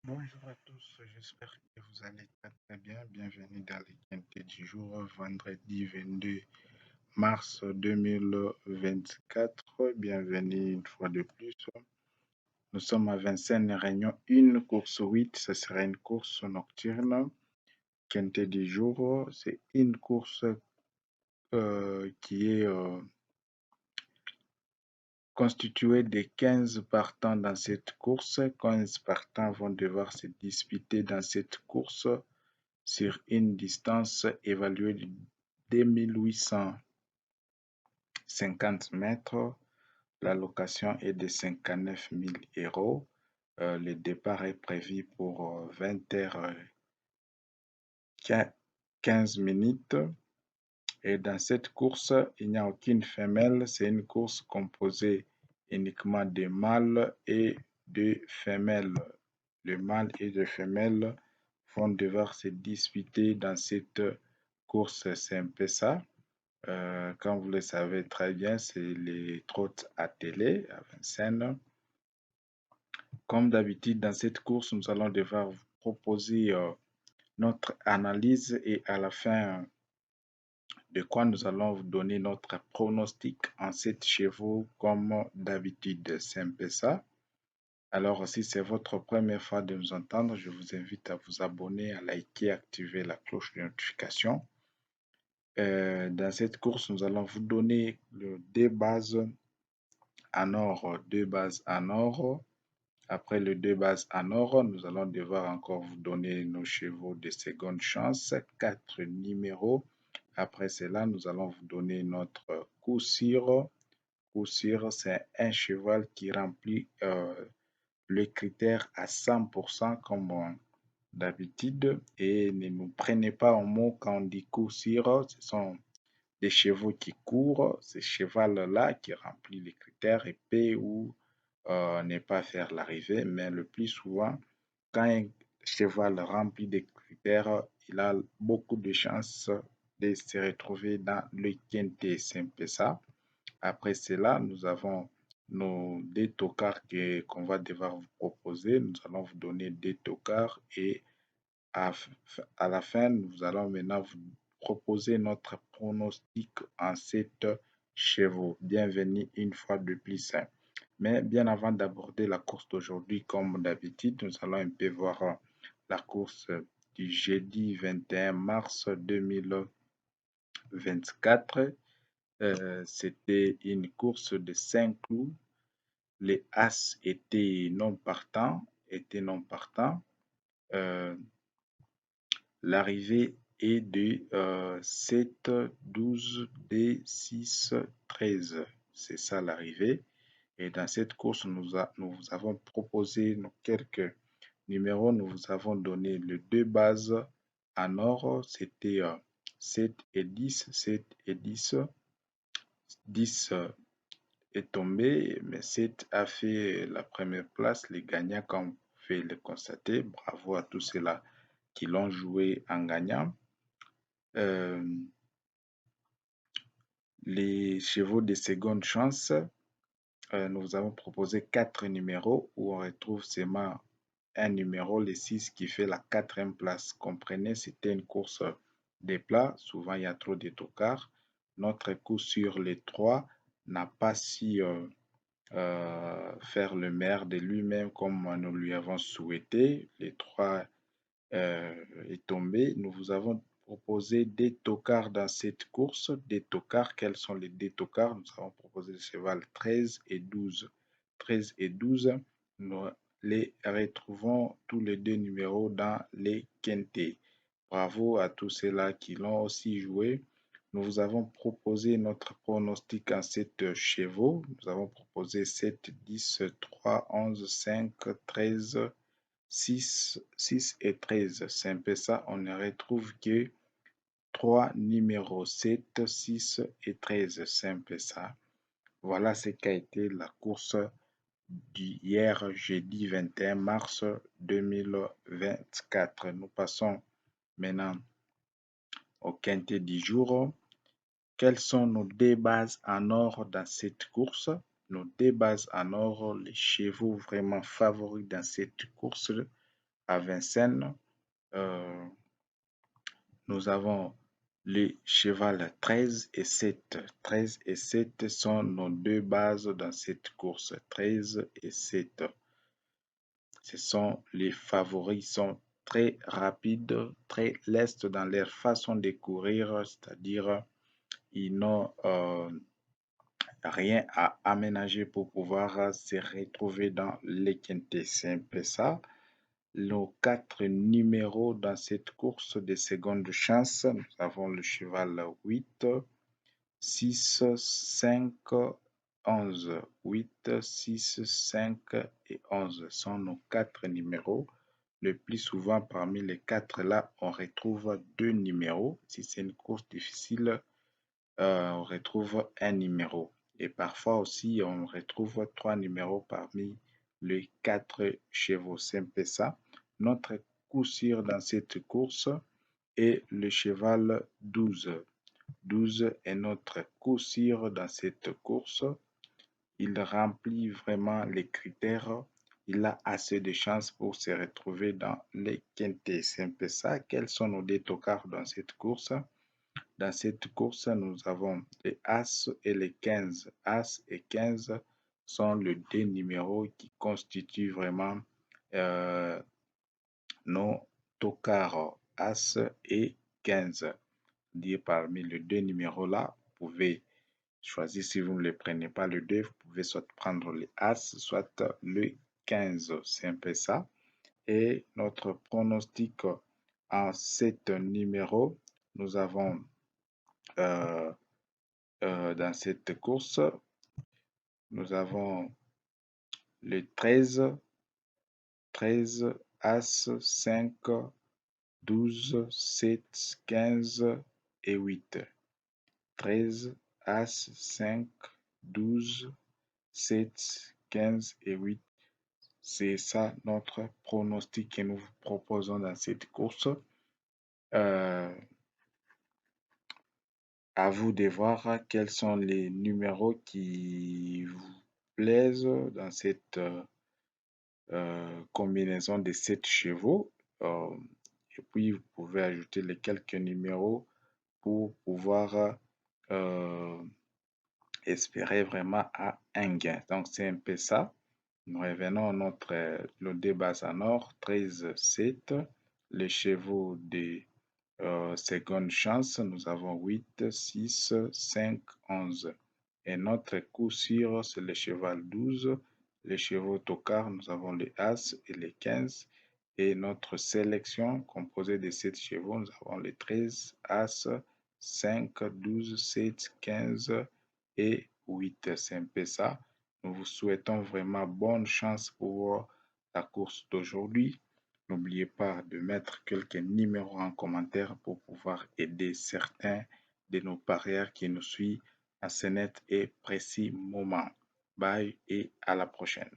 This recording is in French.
Bonjour à tous, j'espère que vous allez très bien. Bienvenue dans les quintés du jour, vendredi 22 mars 2024. Bienvenue une fois de plus. Nous sommes à Vincennes, Réunion 1, course 8. Ce sera une course nocturne. Quintet du jour, c'est une course qui est constituée de 15 partants dans cette course. 15 partants vont devoir se disputer dans cette course sur une distance évaluée de 2850 mètres. La location est de 59 000 euros. Le départ est prévu pour 20h15 minutes. Et dans cette course, il n'y a aucune femelle. C'est une course composée uniquement de mâles et de femelles. Le mâle et les femelles vont devoir se disputer dans cette course. C'est un peu ça. Comme vous le savez très bien, c'est les trottes attelées à Vincennes. Comme d'habitude, dans cette course, nous allons devoir vous proposer notre analyse et à la fin de quoi nous allons vous donner notre pronostic en 7 chevaux comme d'habitude. C'est un peu ça. Alors, si c'est votre première fois de nous entendre, je vous invite à vous abonner, à liker, activer la cloche de notification. Dans cette course, nous allons vous donner deux bases en or, deux bases en or. Après les deux bases en or, nous allons devoir encore vous donner nos chevaux de seconde chance, 4 numéros. Après cela, nous allons vous donner notre coup sûr. Coup sûr, c'est un cheval qui remplit le critère à 100% comme d'habitude. Et ne nous prenez pas en mot quand on dit coup sûr. Ce sont des chevaux qui courent. Ce cheval-là qui remplit les critères et paie ou ne pas faire l'arrivée. Mais le plus souvent, quand un cheval remplit des critères, il a beaucoup de chances de se retrouver dans le quintet. C'est un peu ça. Après cela, nous avons nos deux tocards qu'on va devoir vous proposer. Nous allons vous donner deux tocards et à, à la fin, nous allons maintenant vous proposer notre pronostic en 7 chevaux. Bienvenue une fois de plus. Mais bien avant d'aborder la course d'aujourd'hui, comme d'habitude, nous allons un peu voir la course du jeudi 21 mars 2024. C'était une course de 5 clous. Les As étaient non partants. L'arrivée est de 7, 12, D, 6, 13. C'est ça l'arrivée. Et dans cette course, nous vous avons proposé quelques numéros. Nous vous avons donné les deux bases en or. C'était 7 et 10. 7 et 10. 10 est tombé, mais 7 a fait la première place. Les gagnants, comme vous pouvez le constater, bravo à tous ceux-là qui l'ont joué en gagnant. Les chevaux de seconde chance, nous vous avons proposé 4 numéros où on retrouve seulement un numéro, le 6, qui fait la 4e place. Comprenez, c'était une course des plats. Souvent, il y a trop de tocards. Notre coup sur les 3 n'a pas su faire le maire de lui-même comme nous lui avons souhaité. Les 3 est tombé. Nous vous avons proposé des tocards dans cette course. Des tocards, quels sont les deux tocards? Nous avons proposé le cheval 13 et 12. 13 et 12, nous les retrouvons tous les deux numéros dans les quintés. Bravo à tous ceux-là qui l'ont aussi joué. Nous vous avons proposé notre pronostic en 7 chevaux. Nous avons proposé 7, 10, 3, 11, 5, 13, 6 et 13. C'est un peu ça. On ne retrouve que 3 numéros, 7, 6 et 13. C'est un peu ça. Voilà ce qu'a été la course d'hier, jeudi 21 mars 2024. Nous passons maintenant au quintet du jour. Quelles sont nos deux bases en or dans cette course? Nos deux bases en or, les chevaux vraiment favoris dans cette course à Vincennes. Nous avons le cheval 13 et 7. 13 et 7 sont nos deux bases dans cette course. 13 et 7. Ce sont les favoris, ils sont très rapides, très lestes dans leur façon de courir, c'est-à-dire ils n'ont rien à aménager pour pouvoir se retrouver dans les quintés. C'est un peu ça. Nos quatre numéros dans cette course de seconde chance, nous avons le cheval 8, 6, 5, 11. 8, 6, 5 et 11 sont nos quatre numéros. Le plus souvent, parmi les quatre là, on retrouve deux numéros. Si c'est une course difficile, on retrouve un numéro. Et parfois aussi, on retrouve trois numéros parmi les quatre chevaux. C'est un peu ça. Notre coup sûr dans cette course est le cheval 12. 12 est notre coup sûr dans cette course. Il remplit vraiment les critères. Il a assez de chances pour se retrouver dans les quintés. C'est un peu ça. Quels sont nos deux tocards dans cette course? Dans cette course, nous avons les As et les 15. As et 15 sont les deux numéros qui constituent vraiment nos tocards As et 15. Dire parmi les deux numéros là, vous pouvez choisir si vous ne les prenez pas le 2, vous pouvez soit prendre le As, soit le 15. C'est un peu ça. Et notre pronostic en 7 numéros, nous avons dans cette course, nous avons le 13, 13, As, 5, 12, 7, 15 et 8. 13, As, 5, 12, 7, 15 et 8. C'est ça notre pronostic que nous vous proposons dans cette course. À vous de voir quels sont les numéros qui vous plaisent dans cette combinaison de 7 chevaux. Et puis, vous pouvez ajouter les quelques numéros pour pouvoir espérer vraiment à un gain. Donc, c'est un peu ça. Nous revenons à le débat en or, 13, 7. Les chevaux de seconde chance, nous avons 8, 6, 5, 11. Et notre coup sûr, c'est le cheval 12. Les chevaux tocards, nous avons les As et les 15. Et notre sélection, composée de 7 chevaux, nous avons les 13, As, 5, 12, 7, 15 et 8. C'est un peu ça. Nous vous souhaitons vraiment bonne chance pour la course d'aujourd'hui. N'oubliez pas de mettre quelques numéros en commentaire pour pouvoir aider certains de nos parieurs qui nous suivent à ce net et précis moment. Bye et à la prochaine.